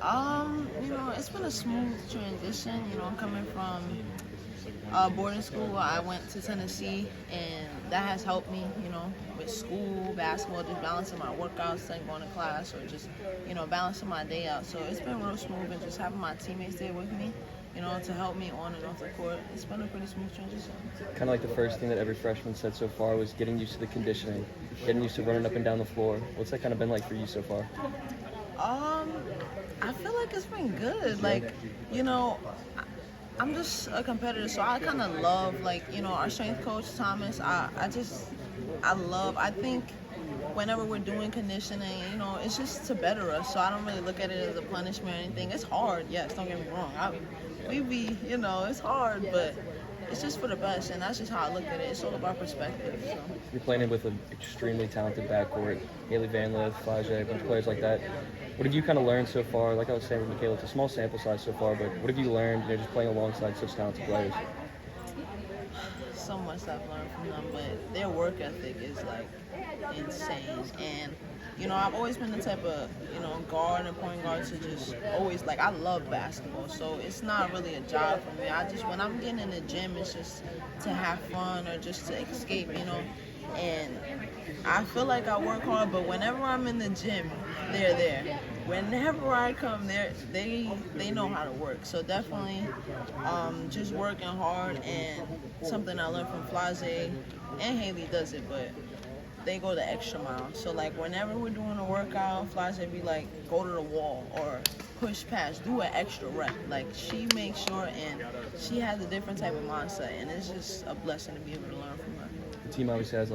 It's been a smooth transition. I'm coming from boarding school. I went to Tennessee, and that has helped me, with school, basketball, just balancing my workouts and going to class, or just, balancing my day out. So it's been real smooth, and just having my teammates there with me, to help me on and off the court. It's been a pretty smooth transition. Kind of like the first thing that every freshman said so far was getting used to the conditioning, getting used to running up and down the floor. What's that kind of been like for you so far? I feel like it's been good. I'm just a competitor, so I kind of love, our strength coach, Thomas. I think whenever we're doing conditioning, it's just to better us. So I don't really look at it as a punishment or anything. It's hard, yes, don't get me wrong. It's hard, but it's just for the best, and that's just how I look at it. It's all about perspective. So. You're playing with an extremely talented backcourt, Haley Van Lith, Flage, a bunch of players like that. What have you kind of learned so far? Like I was saying with Michaela, it's a small sample size so far, but what have you learned, just playing alongside such talented players? So much I've learned from them, but their work ethic is insane. And I've always been the type of guard and point guard to just always I love basketball, so it's not really a job for me. When I'm getting in the gym, it's just to have fun or just to escape, and I feel like I work hard, but whenever I'm in the gym, they're there. Whenever I come there, they know how to work. So definitely just working hard, and something I learned from Flage, and Haley does it, but they go the extra mile. So whenever we're doing a workout, Flage be like, go to the wall or push past, do an extra rep. She makes sure, and she has a different type of mindset, and it's just a blessing to be able to learn from her. The team obviously has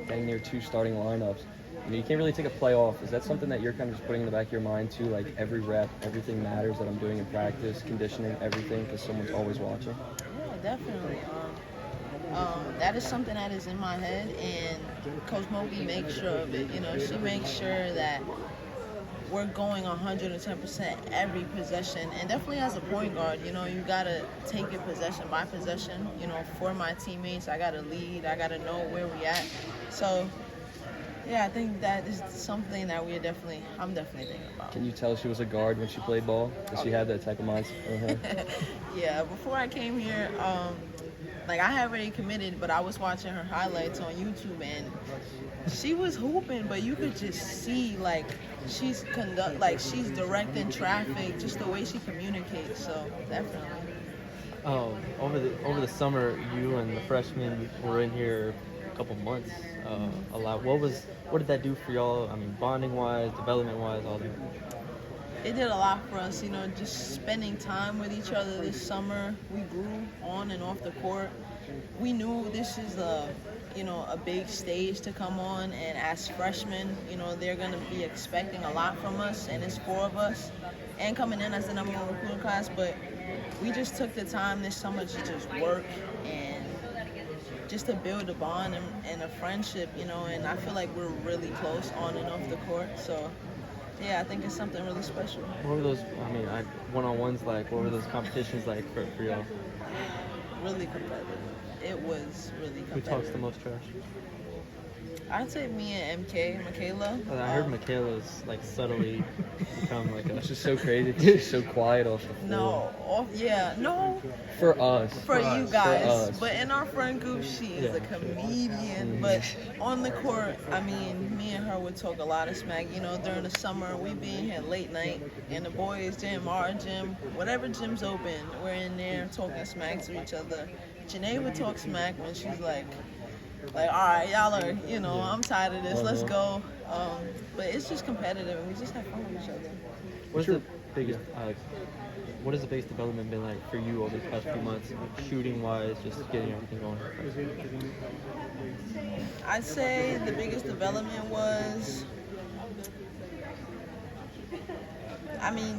dang near 2 starting lineups. You can't really take a play off. Is that something that you're kind of just putting in the back of your mind too? Every rep, everything matters that I'm doing in practice, conditioning, everything, because someone's always watching? Yeah, definitely. That is something that is in my head, and Coach Moby makes sure of it. She makes sure that we're going 110% every possession, and definitely as a point guard, you gotta take it possession by possession. For my teammates, I gotta lead. I gotta know where we at. So. Yeah, I think that is something that I'm definitely thinking about. Can you tell she was a guard when she played ball? Does she have that type of mindset? Yeah, before I came here, I had already committed, but I was watching her highlights on YouTube, and she was hooping, but you could just see she's directing traffic, just the way she communicates. So definitely. Over the summer, you and the freshmen were in here a couple months. A lot. What did that do for y'all? I mean, bonding-wise, development-wise, all that. It did a lot for us, just spending time with each other this summer. We grew on and off the court. We knew this is a big stage to come on, and as freshmen, they're going to be expecting a lot from us, and it's 4 of us, and coming in as the number 1 recruiting class, but we just took the time this summer to just work and just to build a bond and a friendship, and I feel like we're really close on and off the court. So, yeah, I think it's something really special. What were those, one-on-ones like? What were those competitions like for y'all? Really competitive. It was really competitive. Who talks the most trash? I'd say me and Michaela. I heard Michaela's subtly become It's just so crazy. She's so quiet off the floor. No. For us. For you guys. For us. But in our friend group, she is a comedian. But on the court, me and her would talk a lot of smack. During the summer, we be in here late night, and the boys' gym, our gym, whatever gym's open, we're in there talking smack to each other. Janae would talk smack when she's like, all right, y'all are, I'm tired of this. Let's go. But it's just competitive, and we just have fun with each other. What has the biggest development been like for you over the past few months, shooting-wise, just getting everything going? I'd say the biggest development was,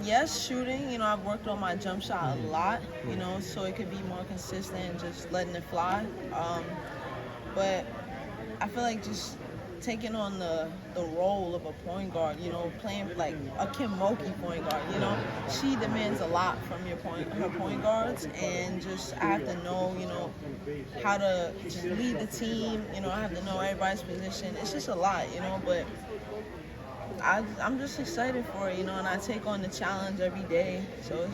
yes, shooting. I've worked on my jump shot a lot, so it could be more consistent, just letting it fly. But I feel like just taking on the role of a point guard, playing like a Kim Mulkey point guard, she demands a lot from her point guards, and just I have to know, how to just lead the team, I have to know everybody's position. It's just a lot, but I'm just excited for it, you know, and I take on the challenge every day. So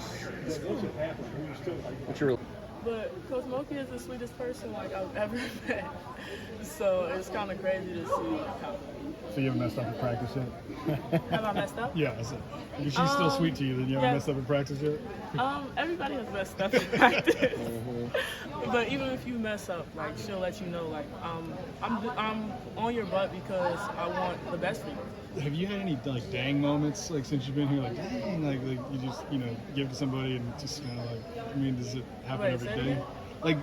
it's cool. What's your But Coach Moki is the sweetest person like I've ever met. So it's kind of crazy to see how. So you haven't messed up in practice yet? Have I messed up? Yeah, I said. If she's still sweet to you, then you haven't yeah. messed up in practice yet? Everybody has messed up in practice. But even if you mess up, like she'll let you know, like I'm on your butt because I want the best for you. Have you had any like dang moments like since you've been here, like dang, like you just give to somebody and just kind of like, I mean, does it happen Wait, every say day? again? Like,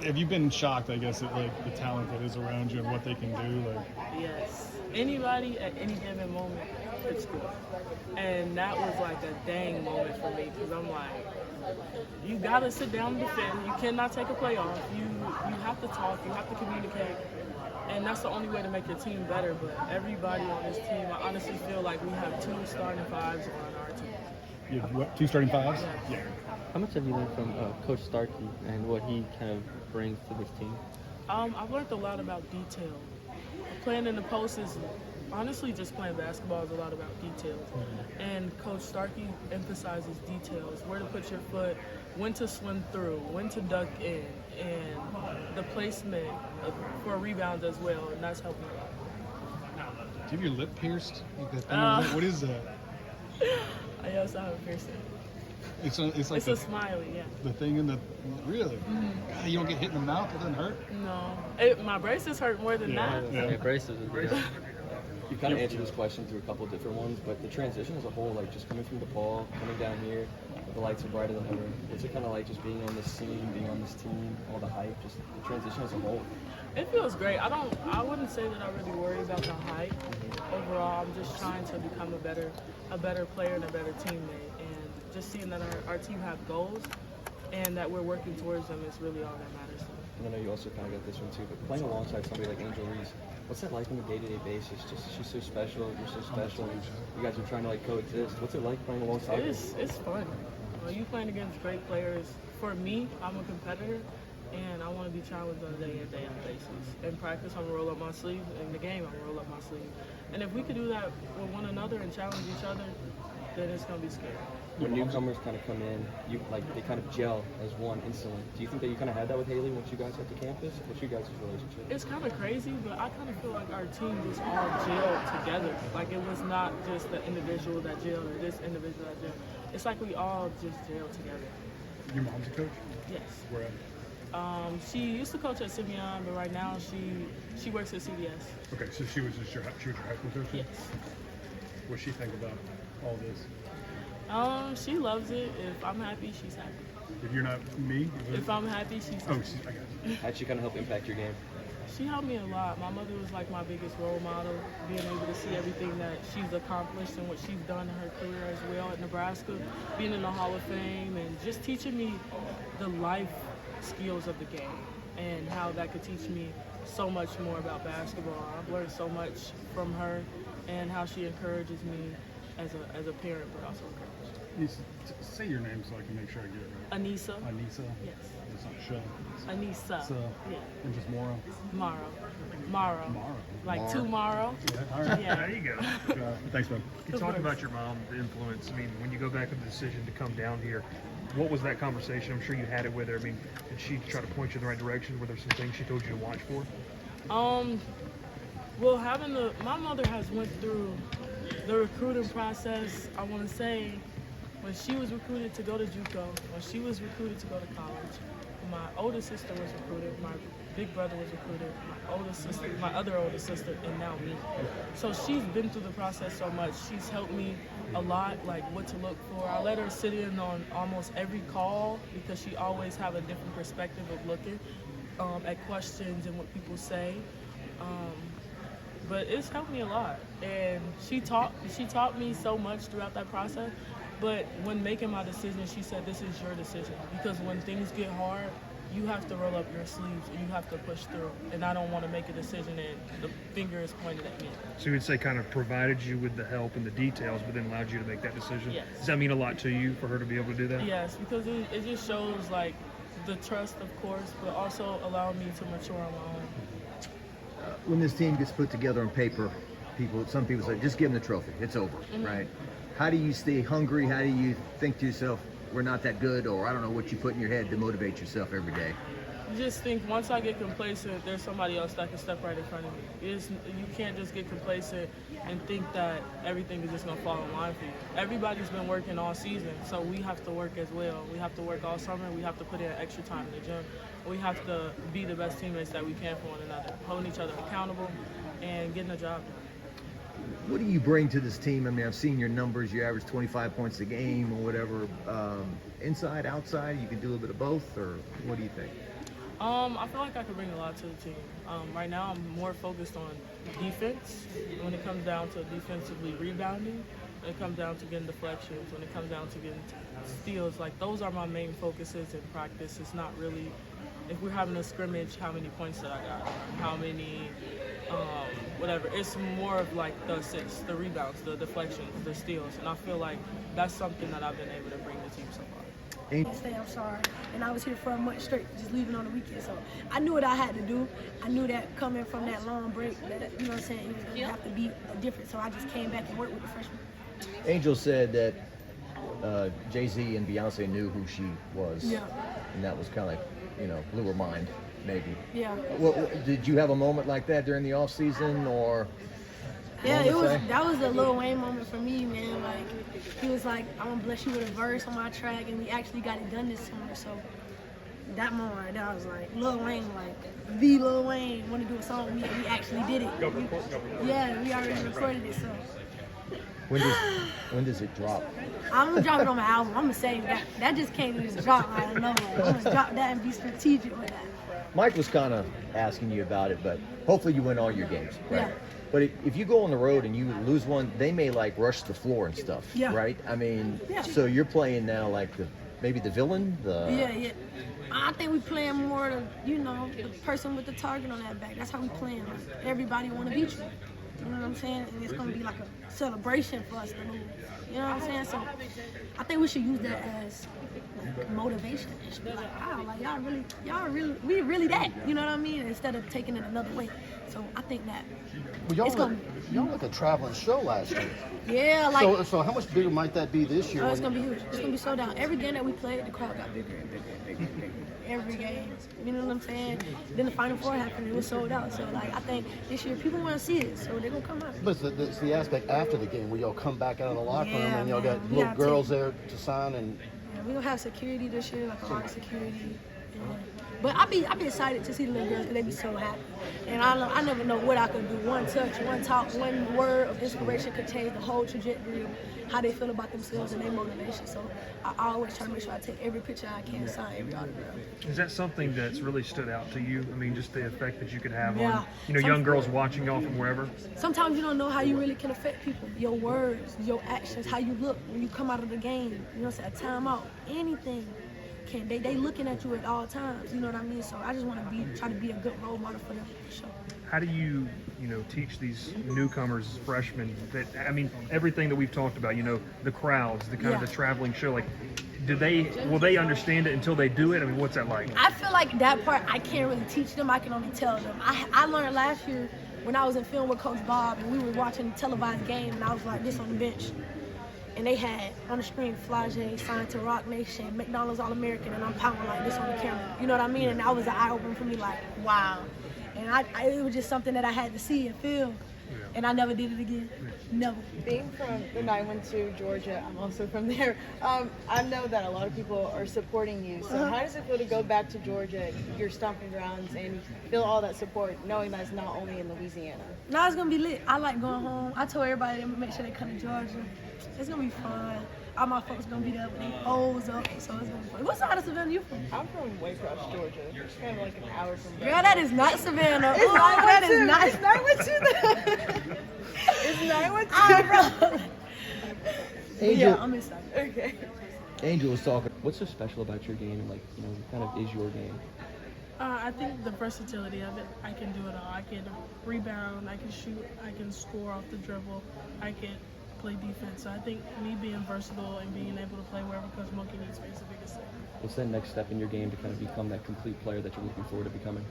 have you been shocked, I guess, at like the talent that is around you and what they can do? Like, Yes. Anybody at any given moment could score. And that was like a dang moment for me because I'm like, you gotta sit down and defend. You cannot take a play off. You have to talk. You have to communicate. And that's the only way to make your team better. But everybody on this team, I honestly feel like we have 2 starting fives on our team. you have what, 2 starting fives? Yeah. Yeah. How much have you learned from Coach Starkey and what he kind of brings to this team? I've learned a lot about detail. Playing in the post is honestly just playing basketball is a lot about details. And Coach Starkey emphasizes details, where to put your foot, when to swim through, when to duck in, and the placement for rebounds as well, and that's helped me a lot. Do you have your lip pierced? Like that thing what is that? I also have a piercing. It's like It's a smiley, yeah. the thing in the really. God, you don't get hit in the mouth. It doesn't hurt. No. My braces hurt more than that. Yeah. Braces is great. You kind of answered this question through a couple of different ones, but the transition as a whole, like just coming from DePaul, coming down here, the lights are brighter than ever. What's it kind of like just being on this scene, being on this team, all the hype, just the transition as a whole? It feels great. I wouldn't say that I really worry about the hype. Overall, I'm just trying to become a better player and a better teammate. And just seeing that our team have goals and that we're working towards them is really all that matters to me. And I know you also kind of got this one too, but playing alongside somebody like Angel Reese, what's that like on a day-to-day basis? Just she's so special, you're so special, and you guys are trying to like coexist. What's it like playing alongside her? It's fun. You playing against great players. For me, I'm a competitor, and I want to be challenged on a day-in basis. In practice, I'm gonna roll up my sleeve. In the game, I'm gonna roll up my sleeve. And if we could do that with one another and challenge each other, then it's gonna be scary. When newcomers kind of come in, they kind of gel as one instantly. Do you think that you kind of had that with Haley once you guys got to campus? What's your guys' relationship? It's kind of crazy, but I kind of feel like our team just all gelled together. Like it was not just the individual that gelled or this individual that gelled. It's like we all just gelled together. Your mom's a coach? Yes. Where at? She used to coach at Simeon, but right now she works at CBS. Okay, so she was your high school coach? Yes. What's she think about all this? She loves it. If I'm happy, she's happy. If you're not me? If I'm happy, she's Oh, happy. I got you. How'd she kind of help impact your game? She helped me a lot. My mother was like my biggest role model, being able to see everything that she's accomplished and what she's done in her career as well at Nebraska, being in the Hall of Fame, and just teaching me the life skills of the game and how that could teach me so much more about basketball. I've learned so much from her and how she encourages me as a parent, but also a coach. Say your name so I can make sure I get it right. Anissa. Anissa? Yes. It's not Shell. Anissa. So, Yeah. and just Mora. Maro. Mara. Like tomorrow. Yeah, all right. Yeah. There you go. Thanks, man. You talked about your mom, the influence. I mean, when you go back to the decision to come down here, what was that conversation? I'm sure you had it with her. I mean, did she try to point you in the right direction? Were there some things she told you to watch for? Well, my mother has went through the recruiting process. I want to say when she was recruited to go to JUCO, when she was recruited to go to college, my older sister was recruited, my big brother was recruited, my other older sister, and now me. So she's been through the process so much. She's helped me a lot, like what to look for. I let her sit in on almost every call because she always have a different perspective of looking at questions and what people say. But it's helped me a lot, and she taught me so much throughout that process. But when making my decision, she said, "This is your decision," because when things get hard, you have to roll up your sleeves and you have to push through. And I don't want to make a decision and the finger is pointed at me. So you would say kind of provided you with the help and the details, but then allowed you to make that decision? Yes. Does that mean a lot to you for her to be able to do that? Yes, because it just shows like the trust, of course, but also allowing me to mature on my own. When this team gets put together on paper, some people say, just give them the trophy. It's over, right? How do you stay hungry? How do you think to yourself, we're not that good, or I don't know what you put in your head to motivate yourself every day? You just think once I get complacent, there's somebody else that can step right in front of me. You can't just get complacent and think that everything is just going to fall in line for you. Everybody's been working all season, so we have to work as well. We have to work all summer. We have to put in extra time in the gym. We have to be the best teammates that we can for one another, holding each other accountable and getting the job done. What do you bring to this team? I mean, I've seen your numbers. You average 25 points a game or whatever. Inside, outside, you can do a little bit of both, or what do you think? I feel like I could bring a lot to the team. Right now, I'm more focused on defense. When it comes down to defensively rebounding, when it comes down to getting deflections, when it comes down to getting steals, like those are my main focuses in practice. It's not really, if we're having a scrimmage, how many points that I got, how many, whatever. It's more of like the assists, the rebounds, the deflections, the steals, and I feel like that's something that I've been able to bring the team so far. I'm sorry, and I was here for a month straight, just leaving on the weekend. So I knew what I had to do. I knew that coming from that long break, that, you know what I'm saying, it was gonna have to be different. So I just came back and worked with the freshmen. Angel said that Jay-Z and Beyonce knew who she was, and that was kind of like, you know, blew her mind, maybe. Yeah. Well, did you have a moment like that during the off season, or? Yeah, that was a Lil Wayne moment for me, man. Like, he was like, I'm gonna bless you with a verse on my track, and we actually got it done this summer. So that moment right there, I was like, Lil Wayne, like, the Lil Wayne, want to do a song with me, and we actually did it. Yeah, we already recorded it, so. When does it drop? I'm gonna drop it on my album. I'm gonna save that. That just can't just drop out of nowhere. I'm gonna drop that and be strategic with that. Mike was kind of asking you about it, but hopefully you win all your games, right? Yeah. But if you go on the road and you lose one, they may like rush the floor and stuff, right? I mean, so you're playing now like maybe the villain? Yeah. I think we playing more the person with the target on that back. That's how we playing. Like, everybody want to beat you. You know what I'm saying? And it's going to be like a celebration for us to lose. You know what I'm saying? So I think we should use that as like motivation. It should be like, wow, like we really that. You know what I mean? Instead of taking it another way. So I think that y'all like a traveling show last year. Yeah, like so how much bigger might that be this year? Oh, it's gonna be huge. It's gonna be so down. Every game that we played, the crowd got bigger and bigger and bigger and bigger. Every game. You know what I'm saying? Then the Final Four happened, it was sold out. So like I think this year people wanna see it, so they're gonna come out. But it's the aspect after the game where y'all come back out of the locker room and y'all got little girls there to sign and we're gonna have security this year, like a lot of security. But I be excited to see the little girls because they be so happy. And I never know what I could do. One touch, one talk, one word of inspiration could change the whole trajectory of how they feel about themselves and their motivation. So I always try to make sure I take every picture I can, sign every autograph. Is that something that's really stood out to you? I mean, just the effect that you could have on, young girls watching y'all from wherever? Sometimes you don't know how you really can affect people. Your words, your actions, how you look when you come out of the game. You know what I'm saying? A timeout, anything. They looking at you at all times, you know what I mean? So I just want to try to be a good role model for them, for sure. How do you teach these newcomers, freshmen, that, I mean, everything that we've talked about, the crowds, the kind of the traveling show, like, will they understand it until they do it? I mean, what's that like? I feel like that part, I can't really teach them, I can only tell them. I learned last year when I was in film with Coach Bob and we were watching a televised game and I was like this on the bench. And they had on the screen Flage signed to Rock Nation, McDonald's All-American, and I'm pounding like this on the camera. You know what I mean? And that was an eye-opener for me, like, wow. And it was just something that I had to see and feel. And I never did it again. Never. Being from the 912 Georgia, I'm also from there. I know that a lot of people are supporting you. So how does it feel to go back to Georgia, your stomping grounds, and feel all that support, knowing that it's not only in Louisiana? No, it's going to be lit. I like going home. I told everybody to make sure they come to Georgia. It's going to be fun. All my folks going to be there with their O's up, so it's going to be fun. What side of Savannah you from? I'm from Waycross, Georgia. It's kind of like an hour from there. Girl, that is not Savannah. It's that is not. It's 912. It's 912. Angel, I'm excited. Okay. Angel was talking. What's so special about your game? Like, kind of is your game? I think the versatility of it. I can do it all. I can rebound, I can shoot, I can score off the dribble, I can play defense. So I think me being versatile and being able to play wherever Coach Monkey needs me is the biggest thing. What's that next step in your game to kind of become that complete player that you're looking forward to becoming?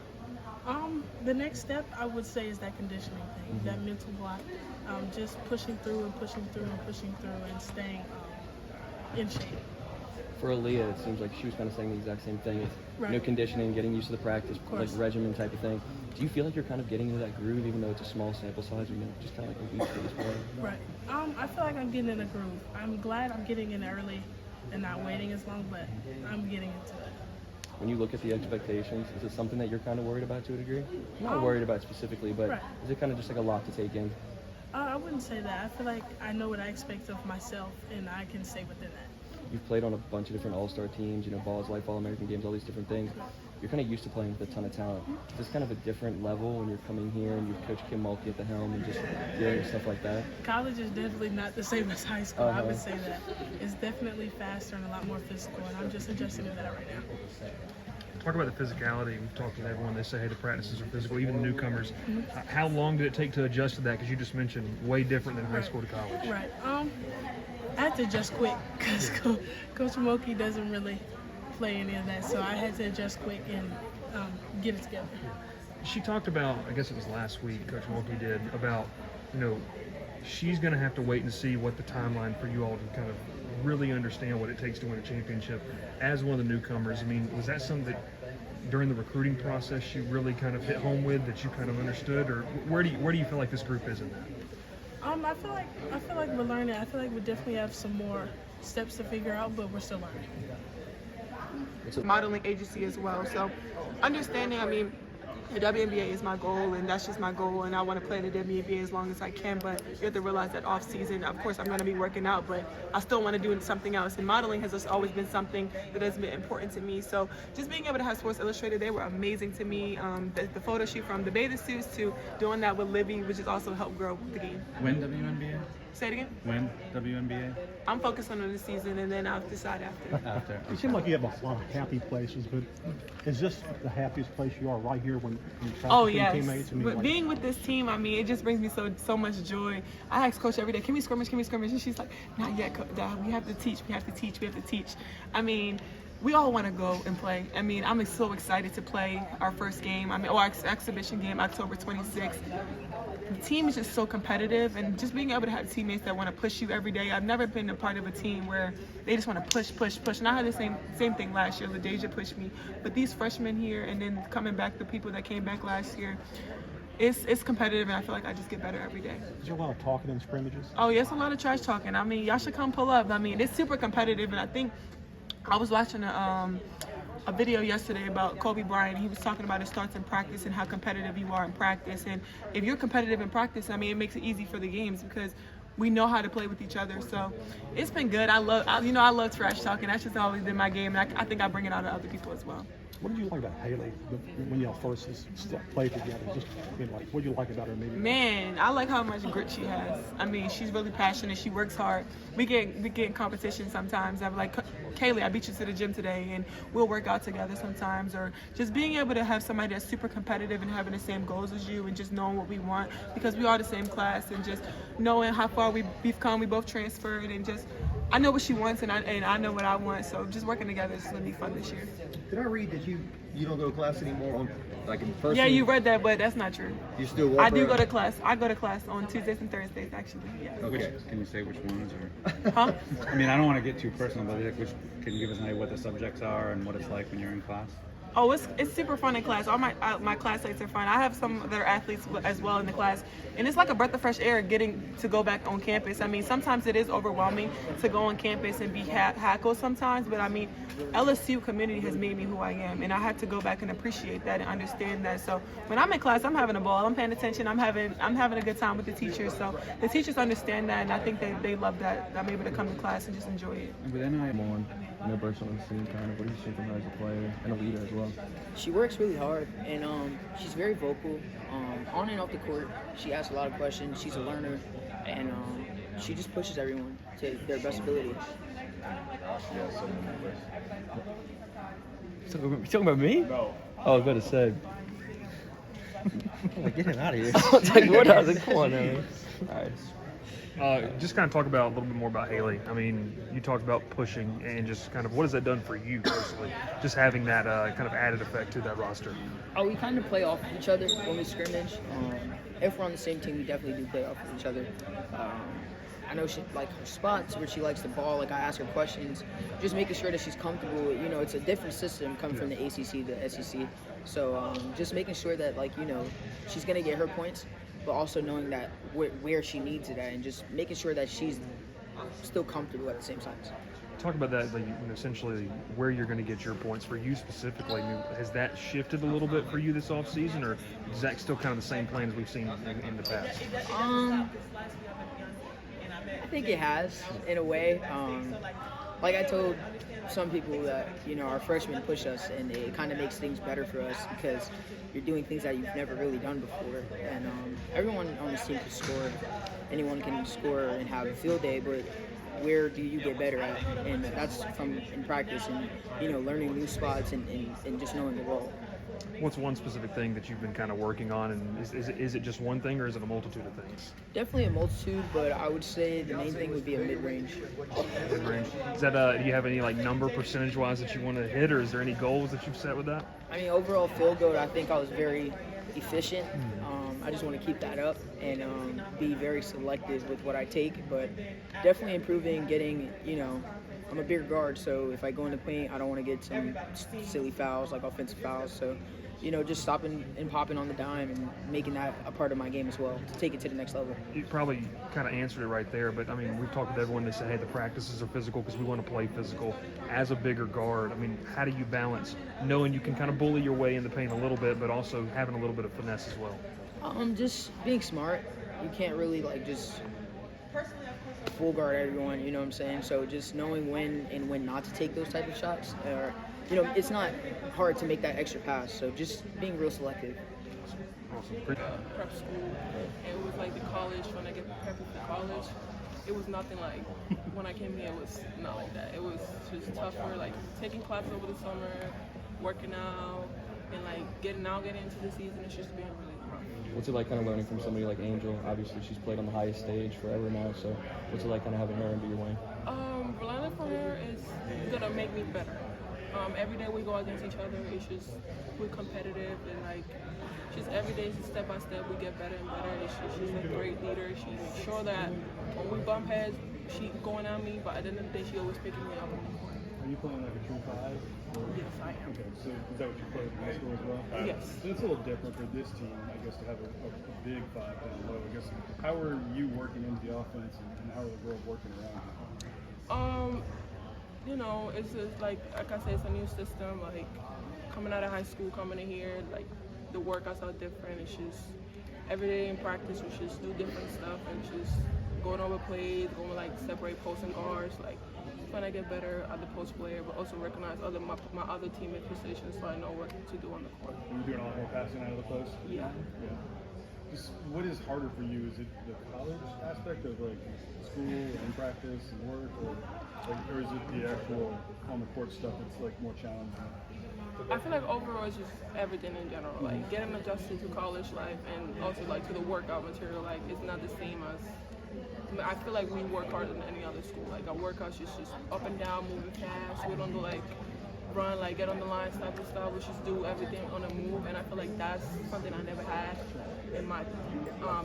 The next step I would say is that conditioning thing, that mental block. Just pushing through and pushing through and pushing through and staying in shape. For Aaliyah, it seems like she was kind of saying the exact same thing. It's, Right. conditioning, getting used to the practice, like course. regimen type of thing. Do you feel like you're kind of getting into that groove, even though it's a small sample size, just kind of like a week at this point? Right. I feel like I'm getting in a groove. I'm glad I'm getting in early and not waiting as long, but I'm getting into it. When you look at the expectations, is it something that you're kind of worried about to a degree? Not worried about specifically, but Right. is it kind of just like a lot to take in? I wouldn't say that. I feel like I know what I expect of myself, and I can stay within that. You've played on a bunch of different all-star teams, Balls Life, All-American games, all these different things. You're kind of used to playing with a ton of talent. Is this kind of a different level when you're coming here and you've Coach Kim Mulkey at the helm and just dealing with stuff like that? College is definitely not the same as high school. I would say that. It's definitely faster and a lot more physical, and I'm just adjusting to that right now. Talk about the physicality. We've talked with everyone. They say, hey, the practices are physical, even the newcomers. How long did it take to adjust to that? Because you just mentioned way different than high school to college. Right. I had to adjust quick because Coach Mulkey doesn't really play any of that, so I had to adjust quick and get it together. She talked about, I guess it was last week, Coach Mulkey did, about, she's going to have to wait and see what the timeline for you all to kind of really understand what it takes to win a championship as one of the newcomers. I mean, was that something that during the recruiting process she really kind of hit home with, that you kind of understood, or where do you feel like this group is in that? I feel like we're learning. I feel like we definitely have some more steps to figure out, but we're still learning. Modeling agency as well, so understanding, the WNBA is my goal, and that's just my goal, and I want to play in the WNBA as long as I can, but you have to realize that off season, of course, I'm going to be working out, but I still want to do something else, and modeling has just always been something that has been important to me. So just being able to have Sports Illustrated, they were amazing to me. The photo shoot, from the bathing suits to doing that with Livy, which has also helped grow the game. When WNBA? Say it again? When WNBA? I'm focused on the season, and then I'll decide after. You seem like you have a lot of happy places, but is this the happiest place you are right here when you travel with your teammates? But being with this team, it just brings me so much joy. I ask Coach every day, can we scrimmage? And she's like, not yet, Dad. We have to teach. We all want to go and play. I'm so excited to play our first game, our exhibition game, October 26th. The team is just so competitive, and just being able to have teammates that want to push you every day. I've never been a part of a team where they just want to push. And I had the same thing last year. LaDeja pushed me. But these freshmen here, and then coming back, the people that came back last year, it's competitive, and I feel like I just get better every day. Is there a lot of talking in scrimmages? Oh, yes, a lot of trash talking. Y'all should come pull up. It's super competitive, and I think I was watching a video yesterday about Kobe Bryant. He was talking about it starts in practice and how competitive you are in practice. And if you're competitive in practice, it makes it easy for the games because we know how to play with each other. So it's been good. I love trash talking. That's just always been my game, and I think I bring it out to other people as well. What did you like about Haley when y'all first played together? What do you like about her? Maybe. Man, I like how much grit she has. She's really passionate. She works hard. We get in competition sometimes. I'm like, Kaylee, I beat you to the gym today, and we'll work out together sometimes. Or just being able to have somebody that's super competitive and having the same goals as you, and just knowing what we want because we are the same class, and just knowing how far we've come. We both transferred, and just I know what she wants, and I know what I want. So just working together is going to be fun this year. Did I read that you don't go to class anymore in person? Yeah, you read that, but that's not true. You still walk I do around? go to class. I go to class on Tuesdays and Thursdays, actually. Yeah. Okay. Can you say which ones? Or? Huh? I don't want to get too personal, but can you give us an idea what the subjects are and what it's like when you're in class? Oh, it's super fun in class. All my classmates are fun. I have some other athletes as well in the class, and it's like a breath of fresh air getting to go back on campus. Sometimes it is overwhelming to go on campus and be hackled sometimes, but LSU community has made me who I am, and I have to go back and appreciate that and understand that. So when I'm in class, I'm having a ball. I'm paying attention. I'm having a good time with the teachers. So the teachers understand that, and I think they love that I'm able to come to class and just enjoy it. But then I'm on burst on the scene kind of. What do you think of her as a player and a leader as well? She works really hard, and she's very vocal. On and off the court, she asks a lot of questions. She's a learner, and she just pushes everyone to their best ability. You talking about me? No. Oh, I was about to say. Get him out of here. I was like, what? I was like, come on, man. All right. Just kind of talk about a little bit more about Haley. I mean, you talked about pushing and just kind of what has that done for you personally? Just having that kind of added effect to that roster. Oh, we kind of play off of each other when we scrimmage. If we're on the same team, we definitely do play off of each other. I know she like her spots where she likes the ball. Like I ask her questions, just making sure that she's comfortable. You know, it's a different system coming from the ACC, the SEC. So just making sure that she's gonna get her points, but also knowing that where she needs it at, and just making sure that she's still comfortable at the same time. Talk about that, essentially where you're going to get your points for you specifically. Has that shifted a little bit for you this offseason, or is that still kind of the same plan as we've seen in the past? I think it has, in a way. Like I told some people that, our freshmen push us, and it kind of makes things better for us because you're doing things that you've never really done before. And everyone on this team can score. Anyone can score and have a field day, but where do you get better at? And that's from in practice and, learning new spots and just knowing the role. What's one specific thing that you've been kind of working on, and is it just one thing, or is it a multitude of things? Definitely a multitude, but I would say the main thing would be a mid-range. Mid-range. Is that do you have any number percentage-wise that you want to hit, or is there any goals that you've set with that? I mean, overall field goal, I think I was very efficient. I just want to keep that up and be very selective with what I take, but definitely improving, getting, I'm a bigger guard, so if I go in the paint, I don't want to get some silly fouls, like offensive fouls. So, just stopping and popping on the dime and making that a part of my game as well to take it to the next level. You probably kind of answered it right there, but I mean, we've talked with everyone. They say, hey, the practices are physical because we want to play physical. As a bigger guard, I mean, how do you balance knowing you can kind of bully your way in the paint a little bit, but also having a little bit of finesse as well? Just being smart. You can't really just full guard everyone, you know what I'm saying? So just knowing when and when not to take those type of shots, or it's not hard to make that extra pass. So just being real selective. Prep school, and it was like the college. When I get prepped for college, it was nothing like when I came here. It was not like that. It was just tougher. Like taking classes over the summer, working out, and getting into the season. It's just been really rough. What's it like kind of learning from somebody like Angel? Obviously, she's played on the highest stage forever now, so what's it like kind of having her under your wing? Learning from her is gonna make me better. Every day we go against each other, it's just, we're competitive, and just every day, step by step, we get better and better. She's a great leader. She makes sure that when we bump heads, she's going at me, but at the end of the day, she always picking me up. Are you playing like a true five? Yes, I am. Okay, so is that what you played in high school as well? Yes. So it's a little different for this team, I guess, to have a big five down low. I guess, how are you working into the offense, and how are the girls working around you? It's just like I said, it's a new system. Coming out of high school, coming in here, the workouts are different. It's just every day in practice, we just do different stuff and just going over plays, going separate posts and guards, trying to get better at the post player, but also recognize my other teammate positions so I know what to do on the court. Are you doing a lot more passing out of the post? Yeah. Just what is harder for you? Is it the college aspect of school and practice and work, or is it the actual on the court stuff that's more challenging? I feel like overall it's just everything in general, getting adjusted to college life and also to the workout material. It's not the same as. I feel like we work harder than any other school. Our workouts just up and down, moving fast. We don't do run, get on the line, stop and stop. We just do everything on the move, and I feel like that's something I never had in my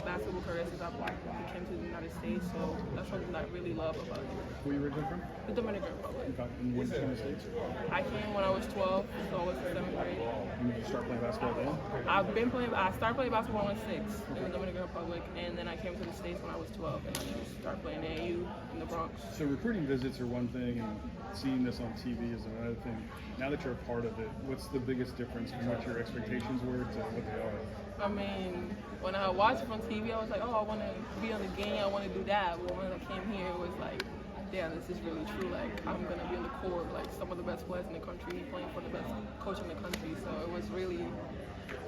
basketball career since I came to the United States. So that's something that I really love about it. Where are you originally from? The Dominican Republic. And when did you come to the States? I came when I was 12, so I was in 7th grade. And did you start playing basketball then? I started playing basketball when I was 6 in the Dominican Republic, and then I came to the States when I was 12, and I just started playing AAU in the Bronx. So recruiting visits are one thing, and seeing this on TV is another thing. Now that you're a part of it, what's the biggest difference from what your expectations were to what they are? I mean, when I watched it on TV, I was like, oh, I want to be on the game, I want to do that. But when I came here, it was like, damn, this is really true. I'm going to be on the court, some of the best players in the country, playing for the best coach in the country. So it was really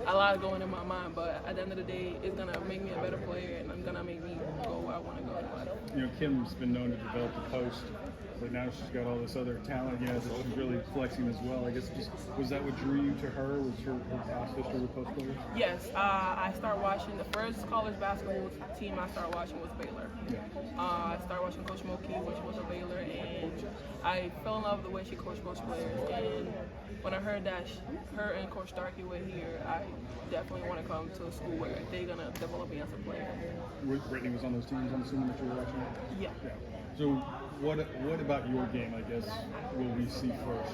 a lot going in my mind. But at the end of the day, it's going to make me a better player, and it's going to make me go where I want to go in life. Kim's been known to develop the post but now she's got all this other talent, that she's really flexing as well. I guess just was that what drew you to her? Was her past history with post players? Yes, I started watching the first college basketball team I started watching was Baylor. Yeah. I started watching Coach Moki, which was a Baylor, and I fell in love with the way she coached players. And when I heard that her and Coach Starkey were here, I definitely want to come to a school where they're gonna develop me as a player. Brittany was on those teams. I'm assuming that you were watching. Yeah. So what about your game, I guess, will we see first?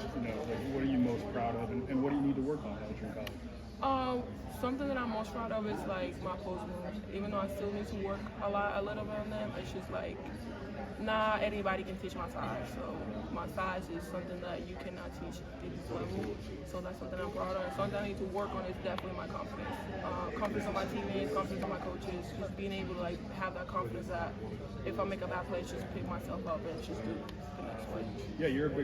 What are you most proud of, and what do you need to work on as you're in college? Something that I'm most proud of is like my post moves. Even though I still need to work a little bit on them, it's just like not anybody can teach my size. So my size is something that you cannot teach at this level. So that's something I'm proud of. Something I need to work on is definitely my confidence. Confidence of my teammates, confidence of my coaches, just being able to have that confidence that if I make a bad play, just pick myself up and just do the next play. Yeah, you're a big